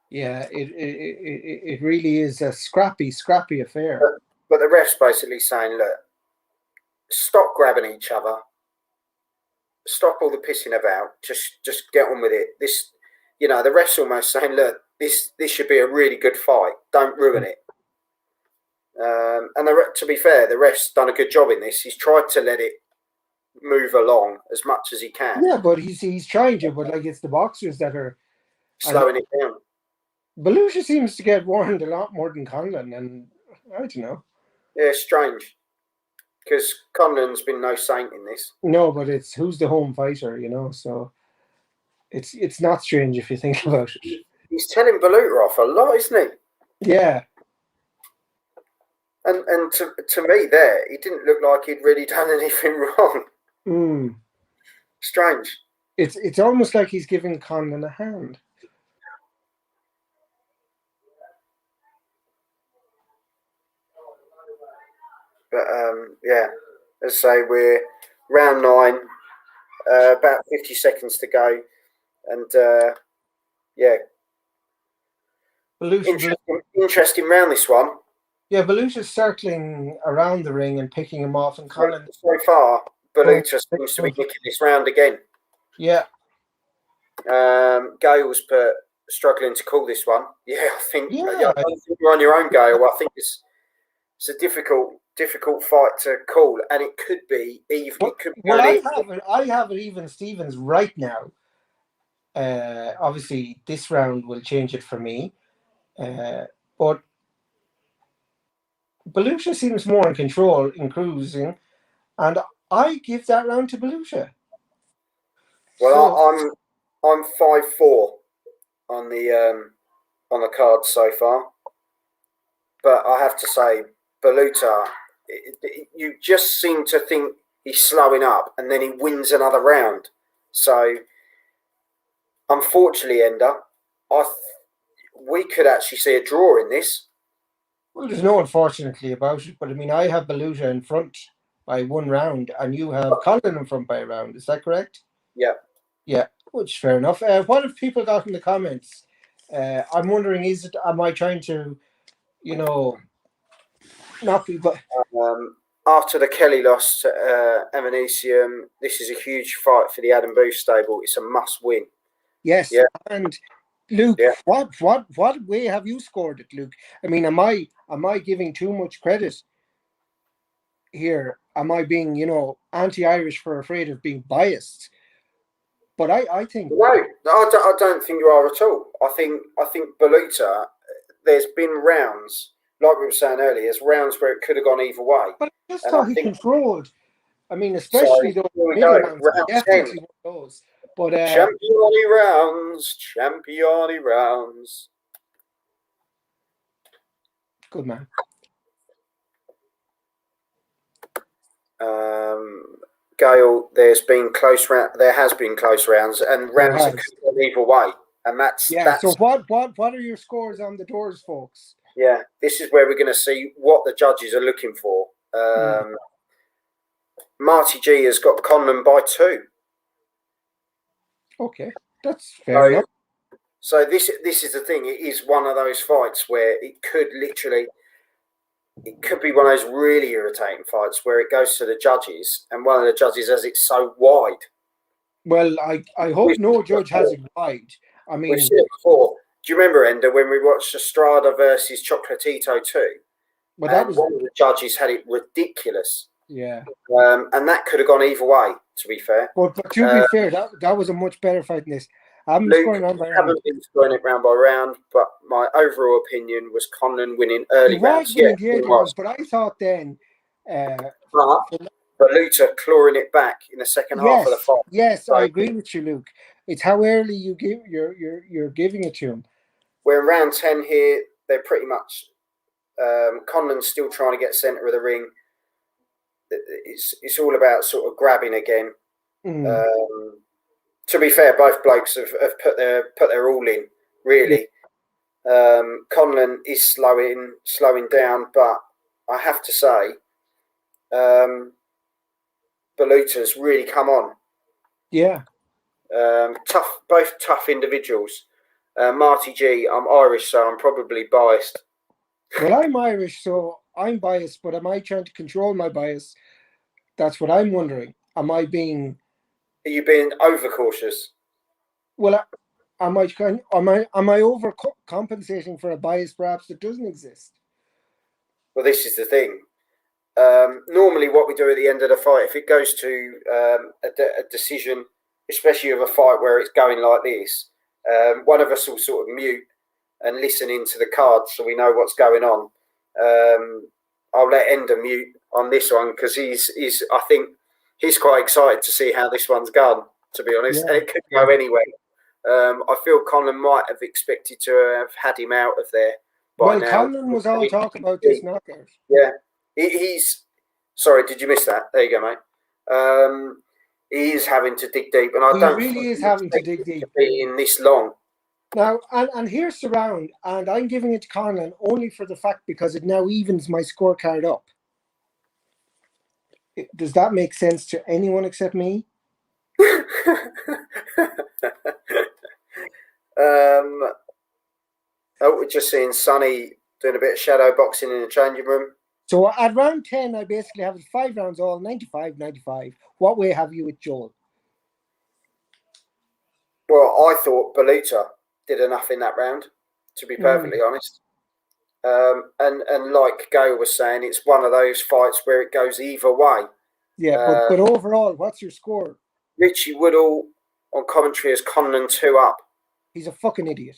Yeah, it really is a scrappy affair. But the ref's basically saying, look, stop grabbing each other. Stop all the pissing about. Just get on with it. This, you know, the ref's almost saying, look, this should be a really good fight. Don't ruin it. And to be fair, the ref's done a good job in this. He's tried to let it move along as much as he can. Yeah, but he's trying to, but like it's the boxers that are slowing it down. Baluta seems to get warned a lot more than Conlan, and I don't know. Yeah, it's strange. Because Conlan's been no saint in this. No, but it's who's the home fighter, you know, so it's not strange if you think about it. He's telling Baluta off a lot, isn't he? Yeah. And to me there, he didn't look like he'd really done anything wrong. Strange. It's almost like he's giving Conlan a hand. But yeah, as I say, we're round 9, about 50 seconds to go, and yeah, interesting round this one. Yeah, Baluta's circling around the ring and picking him off, and Conlan. So far, Baluta seems to be nicking this round again. Yeah. Gale's struggling to call this one. Yeah, I think. Yeah. I don't think you're on your own, Gale. I think it's a difficult fight to call, and it could be even. Well, it could be I have it even Stevens right now. Obviously, this round will change it for me, but Baluta seems more in control in cruising, and I give that round to Baluta. Well, I'm 5-4 on the card so far, but I have to say, Baluta, you just seem to think he's slowing up, and then he wins another round. So, unfortunately, Ender, we could actually see a draw in this. Well, there's no unfortunately about it, but I mean, I have Baluta in front by 1 round, and you have Conlan in front by a round. Is that correct? Yeah. Yeah, which fair enough. What have people got in the comments? I'm wondering, am I trying to, not be, but after the Kelly loss to Emanicium, this is a huge fight for the Adam Booth stable. It's a must win. Yes, yeah. And Luke, what way have you scored it, Luke? I mean, am I giving too much credit here? Am I being, anti-Irish for afraid of being biased? But I think no, I don't think you are at all. I think Baluta. There's been rounds, like we were saying earlier, there's rounds where it could have gone either way. But I just thought he controlled. I mean, especially those round 10. Those. But Championi rounds. Good man. Gale, there has been close rounds, and rounds that could go either way, and that's. So what are your scores on the doors, folks? Yeah, this is where we're going to see what the judges are looking for. Marty G has got Conlan by 2. Okay, that's fair enough. So this is the thing. It is one of those fights where it could literally. it could be one of those really irritating fights where it goes to the judges, and one of the judges has it so wide. Well, I hope no judge has it wide. I mean, we've seen it before. Do you remember, Ender, when we watched Estrada versus Chocolatito 2? but that was one of the judges had it ridiculous. Yeah. And that could have gone either way, to be fair. But to be fair, that was a much better fight than this. I haven't been scoring it round by round, but my overall opinion was Conlan winning early rounds. Yeah, but I thought then. But Baluta clawing it back in the second half of the fight. Yes, so, I agree with you, Luke. It's how early you're giving it to him. We're in round 10 here. They're pretty much Conlan's still trying to get centre of the ring. It's all about sort of grabbing again. To be fair, both blokes have put their all in, really. Yeah. Conlan is slowing down, but I have to say, Baluta's really come on. Yeah. Both tough individuals. Marty G, I'm Irish, so I'm probably biased. Well, I'm Irish, so I'm biased, but am I trying to control my bias? That's what I'm wondering. Are you being overcautious? Well, am I overcompensating for a bias perhaps that doesn't exist? Well, this is the thing. Normally, what we do at the end of the fight, if it goes to a decision, especially of a fight where it's going like this, one of us will sort of mute and listen into the cards so we know what's going on. I'll let Ender mute on this one because I think he's quite excited to see how this one's gone, to be honest. Yeah. And it could go anyway. I feel Conlan might have expected to have had him out of there by now. Conlan was all talk about this knockout. Yeah. He's sorry, did you miss that? There you go, mate. He is having to dig deep, and I really is having to dig deep. Being this long. Now, and here's the round, and I'm giving it to Conlan only for the fact because it now evens my scorecard up. Does that make sense to anyone except me? We're just seeing Sonny doing a bit of shadow boxing in the changing room. So at round 10, I basically have 5 rounds all, 95-95. What way have you with Joel? Well, I thought Baluta did enough in that round, to be perfectly honest. And like Gail was saying, it's one of those fights where it goes either way. Yeah, but overall, what's your score? Richie Woodall on commentary as Conlan 2 up. He's a fucking idiot.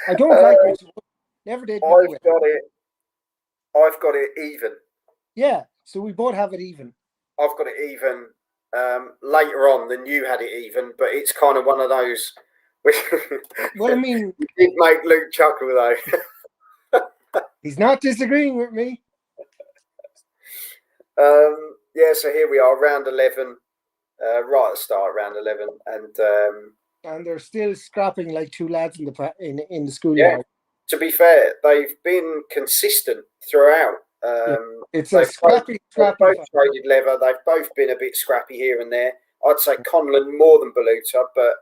I don't like Richie Woodall. Never did. I've got it even. Yeah, so we both have it even. I've got it even later on than you had it even, but it's kind of one of those. Well, I mean, it did make Luke chuckle though. He's not disagreeing with me. Yeah, so here we are, round 11, right at the start, round 11, and they're still scrapping like two lads in the schoolyard. Yeah, to be fair, they've been consistent throughout. It's a scrappy. They've both traded leather. They've both been a bit scrappy here and there. I'd say Conlan more than Baluta, but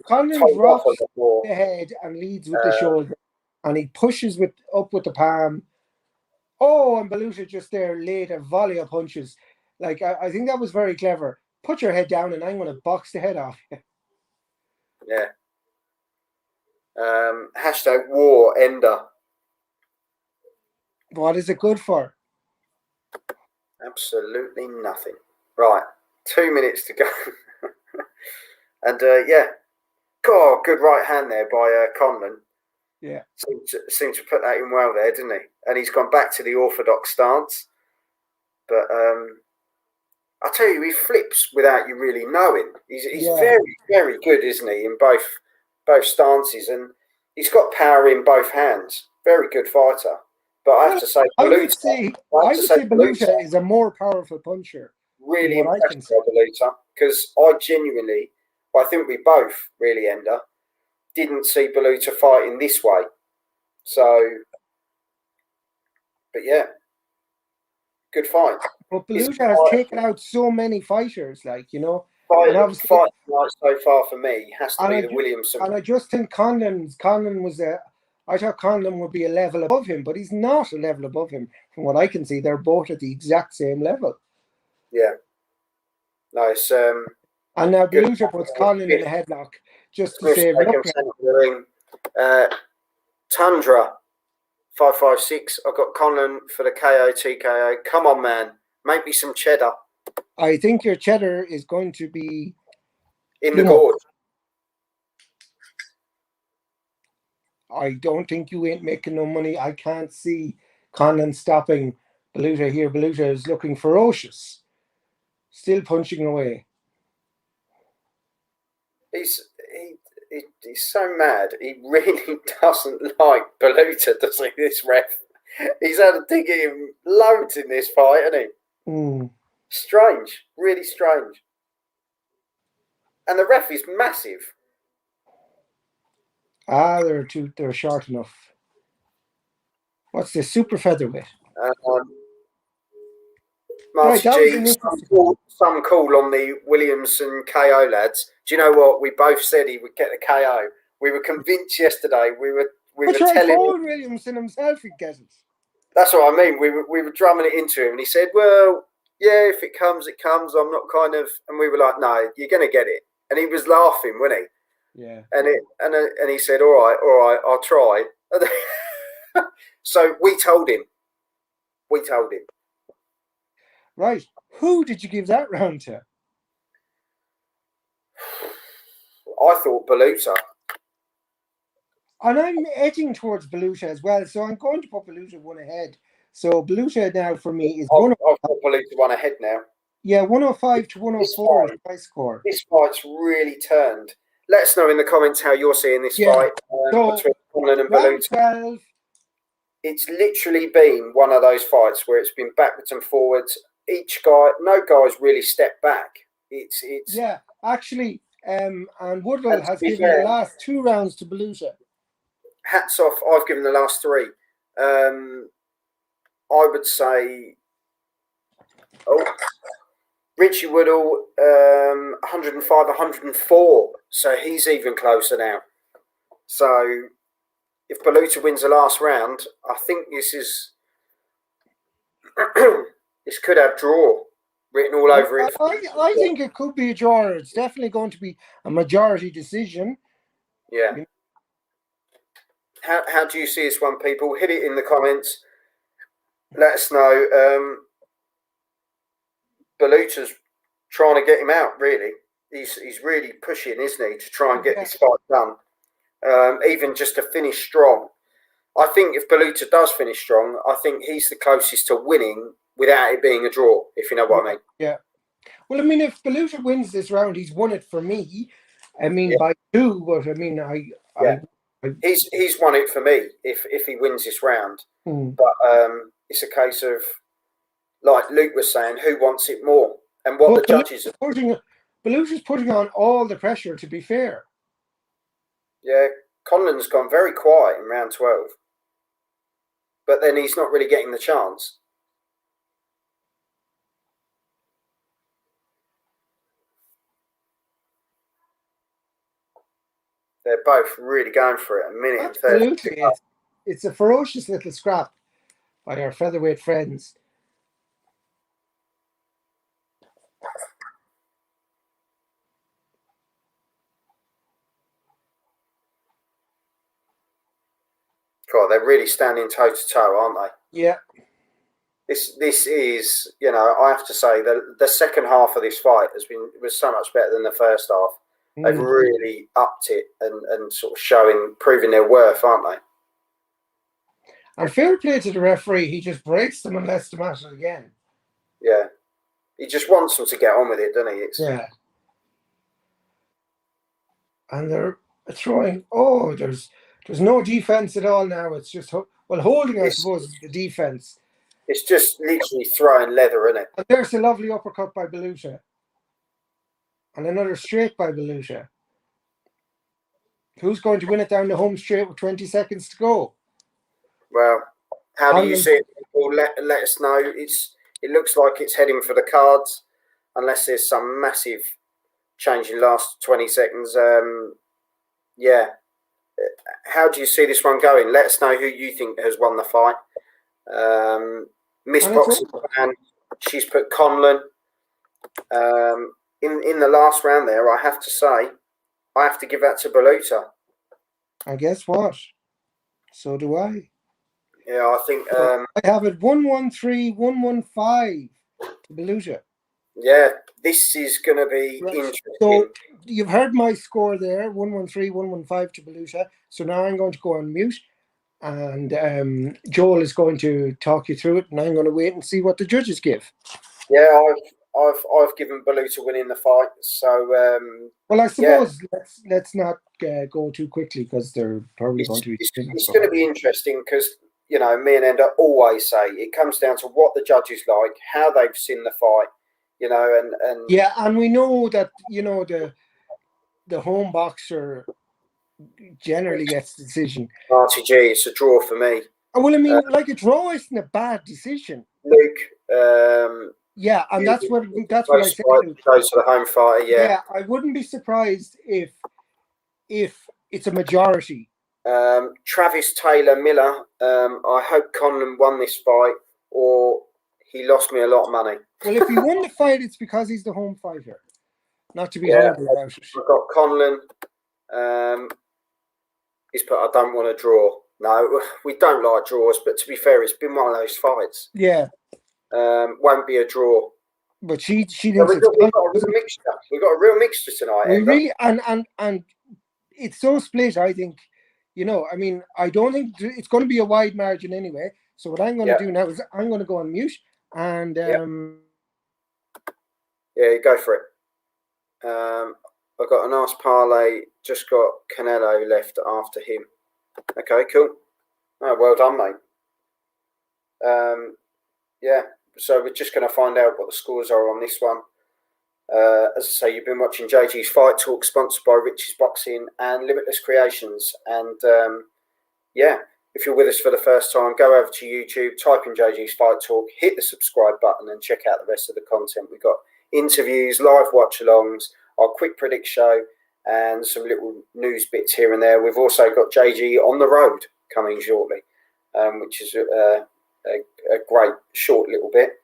Conlan rocks the head and leads with the shoulder, and he pushes up with the palm. Oh, and Baluta just there laid a volley of punches. Like I think that was very clever. Put your head down, and I'm going to box the head off you. Yeah. Hashtag war ender. What is it good for? Absolutely nothing. Right, 2 minutes to go. And yeah, God, good right hand there by Conlan. Yeah, seemed to put that in well there, didn't he? And he's gone back to the orthodox stance. But I tell you, he flips without you really knowing. He's very, very good, isn't he, in both stances, and he's got power in both hands. Very good fighter. But I have to say, Baluta is a more powerful puncher. Really impressed by Baluta, because I think we both really, Ender, didn't see Baluta fighting this way. So, but yeah, good fight. But Baluta has taken out so many fighters, And fight obviously, tonight so far for me has to be the Williamson. And I just think Conlan was I thought Conlan would be a level above him, but he's not a level above him. From what I can see, they're both at the exact same level. Yeah. Nice. And now Baluta puts Conlan in a headlock just to save luck. Tundra 556. I've got Conlan for the KO TKO. Come on, man. Make me some cheddar. I think your cheddar is going to be in the gorge. I don't think you ain't making no money. I can't see Conlan stopping Baluta here. Baluta is looking ferocious. Still punching away. He's so mad. He really doesn't like Baluta, does he, this ref? He's had a dig at him loads in this fight, hasn't he? Mm. Strange. Really strange. And the ref is massive. They're short enough. What's this? Super featherweight. Marty G, some call on the Williamson KO lads. Do you know what? We both said he would get the KO. We were convinced yesterday. We were telling him Williamson himself he'd get it. That's what I mean. We were drumming it into him, and he said, "Well, yeah, if it comes, it comes. I'm not kind of." And we were like, "No, you're going to get it." And he was laughing, wasn't he? Yeah. And he said, "All right, I'll try." So we told him. Right. Who did you give that round to? I thought Baluta. And I'm edging towards Baluta as well, so I'm going to put Baluta one ahead. So Baluta now for me is I've put Baluta one ahead now. Yeah, 105 to 104 is my score. This fight's really turned. Let us know in the comments how you're seeing this fight between Conlan and Baluta. 12. It's literally been one of those fights where it's been backwards and forwards. No guy's really stepped back. It's actually, and Woodwell has given the last 2 rounds to Baluta. Hats off. I've given the last 3. I would say, Richie Woodall, 105, 104. So he's even closer now. So if Baluta wins the last round, I think this is this could have draw written all over it. I think it could be a draw. It's definitely going to be a majority decision. Yeah. How do you see this one, people? Hit it in the comments. Let us know. Baluta's trying to get him out, really. He's really pushing, isn't he, to try and get this fight done. Even just to finish strong. I think if Baluta does finish strong, I think he's the closest to winning without it being a draw, if you know what I mean. Yeah. Well, I mean, if Baluta wins this round, he's won it for me. I mean, by 2, but I mean, he's won it for me if he wins this round. But it's a case of, like Luke was saying, who wants it more and what the judges are. Baluta's putting on all the pressure, to be fair. Yeah, Conlan's gone very quiet in round 12. But then he's not really getting the chance. They're both really going for it. A minute and 30. Absolutely. It's a ferocious little scrap by our featherweight friends. God, they're really standing toe to toe, aren't they? Yeah. This is, I have to say that the second half of this fight was so much better than the first half. They've really upped it and sort of proving their worth, aren't they? And fair play to the referee, he just breaks them and lets them at it again. Yeah. He just wants them to get on with it, doesn't he? Yeah. And they're throwing, there's no defense at all now. It's just, holding, I suppose, is the defense. It's just literally throwing leather, isn't it? And there's a lovely uppercut by Baluta. And another straight by Baluta. Who's going to win it down the home straight with 20 seconds to go? Well, how do you see it? People, let us know. It looks like it's heading for the cards, unless there's some massive changing last 20 seconds. Yeah. How do you see this one going? Let us know who you think has won the fight. Miss Boxing Fan, she's put Conlan. In the last round there, I have to say, I have to give that to Baluta. And guess what? So do I. Yeah, I think I have it 113, 115 to Baluta. Yeah, this is going to be interesting. So you've heard my score there, 113, 115 to Baluta. So now I'm going to go on mute, and Joel is going to talk you through it, and I'm going to wait and see what the judges give. Yeah, I've given Baluta winning the fight. So well, I suppose let's not go too quickly because they're probably going to be. It's going to be interesting because me and Enda always say it comes down to what the judges like, how they've seen the fight. And yeah, and we know that the home boxer generally gets the decision. RTG, it's a draw for me. Well, I mean, like a draw isn't a bad decision. Luke, yeah, and that's what I said. Goes to the home fighter. Yeah, I wouldn't be surprised if it's a majority. Travis Taylor Miller. I hope Conlan won this fight, or he lost me a lot of money. Well, if he won the fight, it's because he's the home fighter. Not to be horrible about it. I've got Conlan. He's put, I don't want to draw. No, we don't like draws, but to be fair, it's been one of those fights. Yeah. Won't be a draw. But she thinks we've got a real mixture. We've got a real mixture tonight. We really and it's so split, I think. I mean, I don't think it's going to be a wide margin anyway. So what I'm going to do now is I'm going to go on mute and yeah, go for it. I've got a nice parlay. Just got Canelo left after him. Okay, cool. Oh, well done, mate. Yeah, so we're just going to find out what the scores are on this one. As I say, you've been watching JG's Fight Talk, sponsored by Richie's Boxing and Limitless Creations. And yeah, if you're with us for the first time, go over to YouTube, type in JG's Fight Talk, hit the subscribe button and check out the rest of the content. We've got interviews, live watch-alongs, our quick predict show, and some little news bits here and there. We've also got JG on the road coming shortly, which is a great short little bit.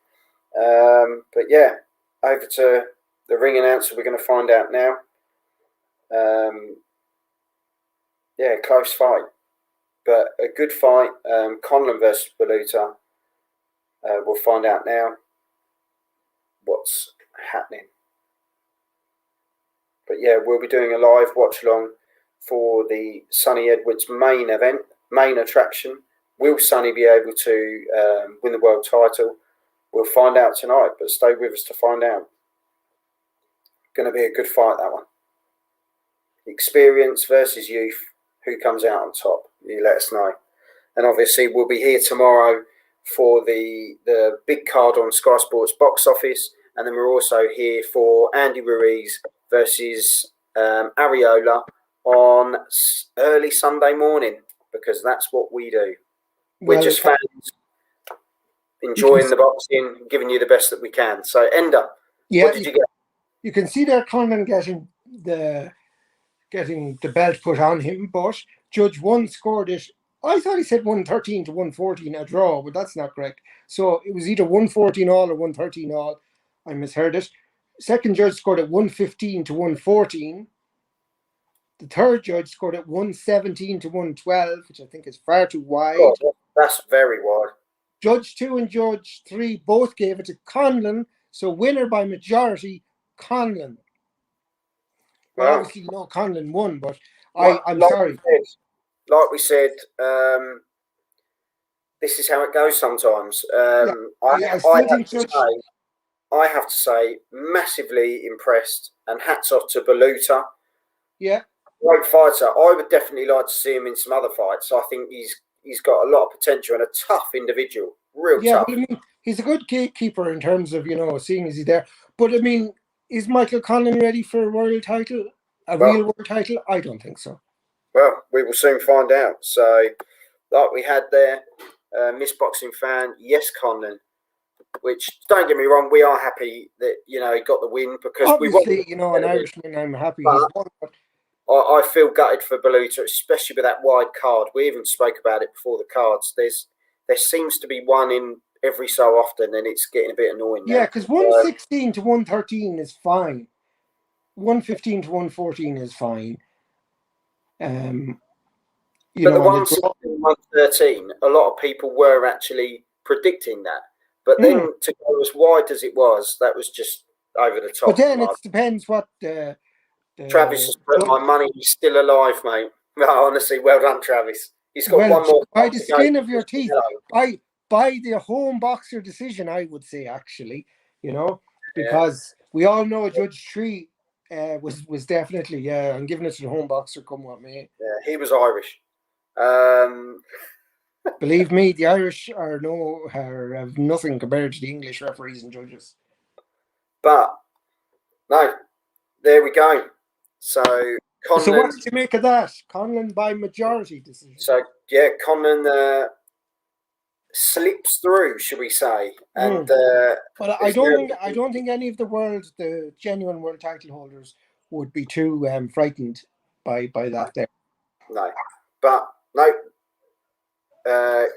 But yeah, over to the ring announcer. We're going to find out now. Yeah, close fight, but a good fight. Conlan versus Baluta. We'll find out now what's happening. But yeah, we'll be doing a live watch along for the Sonny Edwards main event, main attraction. Will Sonny be able to win the world title? We'll find out tonight, but stay with us to find out. Going to be a good fight, that one. Experience versus youth. Who comes out on top? You let us know. And obviously, we'll be here tomorrow for the big card on Sky Sports box office. And then we're also here for Andy Ruiz versus Ariola on early Sunday morning, because that's what we do. We're just fans enjoying the boxing, giving you the best that we can. So, Ender, what did you get? You can see there Conlan getting the belt put on him, but Judge 1 scored it. I thought he said 113 to 114, a draw, but that's not correct. So it was either 114 all or 113 all. I misheard it. Second judge scored it 115 to 114. The third judge scored it 117 to 112, which I think is far too wide. Oh, that's very wide. Judge 2 and Judge 3 both gave it to Conlan, so winner by majority, Conlan. Well, obviously, Conlan won, but I'm sorry. Like we said, this is how it goes sometimes. I have to say, massively impressed, and hats off to Baluta. Yeah. Great fighter. I would definitely like to see him in some other fights. I think he's got a lot of potential and a tough individual. Real tough. I mean, he's a good gatekeeper in terms of, seeing as he's there. But, I mean, is Michael Conlan ready for a world title? Real world title? I don't think so. Well, we will soon find out. So, like we had there, Miss Boxing Fan, yes, Conlan. which, don't get me wrong, we are happy that, he got the win because obviously, an Irishman, I'm happy he's won. But I feel gutted for Baluta, especially with that wide card. We even spoke about it before the cards. There seems to be one in every so often, and it's getting a bit annoying now. Yeah, because 116 to 113 is fine. 115 to 114 is fine. But the 116, 113, a lot of people were actually predicting that. But then to go as wide as it was, that was just over the top. But then it depends what Travis has put my money. He's still alive, mate. No, honestly, well done, Travis. He's got one more. By the skin of your teeth. By the home boxer decision, I would say, actually, because we all know Judge Tree was definitely, I'm giving it to the home boxer, come what may. Yeah, he was Irish. Believe me, the Irish have nothing compared to the English referees and judges. But no, there we go. So Conlan. So what did you make of that? Conlan by majority decision. So yeah, Conlan slips through, should we say? And but I don't think any of the genuine world title holders would be too frightened by that there. No, but no.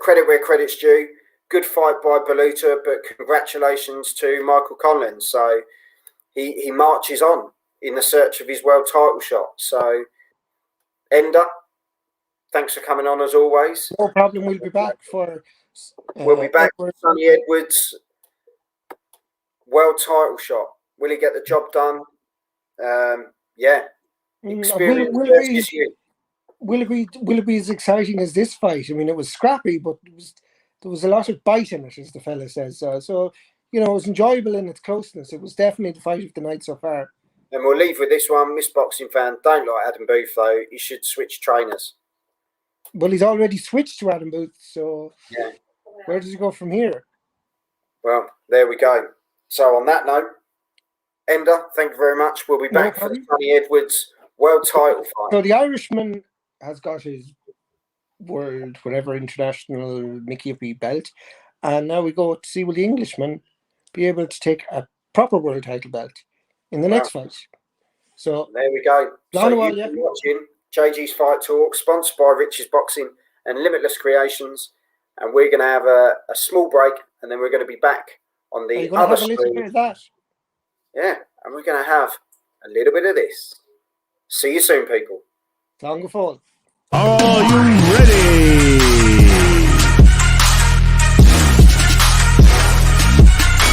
Credit where credit's due. Good fight by Baluta, but congratulations to Michael Conlan. So he marches on in the search of his world title shot. So Ender, thanks for coming on as always. No problem. We'll be back for. We'll be back for Sonny Edwards' world title shot. Will he get the job done? Yeah. Experience Will it be as exciting as this fight? I mean, it was scrappy, but there was a lot of bite in it, as the fella says. So it was enjoyable in its closeness. It was definitely the fight of the night so far. And we'll leave with this one. Miss Boxing fan, don't like Adam Booth, though. He should switch trainers. Well, he's already switched to Adam Booth, so yeah. Where does he go from here? Well, there we go. So on that note, Ender, thank you very much. We'll be back for Sonny Edwards' world title fight. So the Irishman has got his world, whatever, international Mickey Uppy belt. And now we go to see will the Englishman be able to take a proper world title belt in the next fight. So there we go. So you've been watching JG's Fight Talk, sponsored by Rich's Boxing and Limitless Creations. And we're going to have a small break, and then we're going to be back on the other screen. A little bit of that? Yeah, and we're going to have a little bit of this. See you soon, people. Long fall. Are you ready?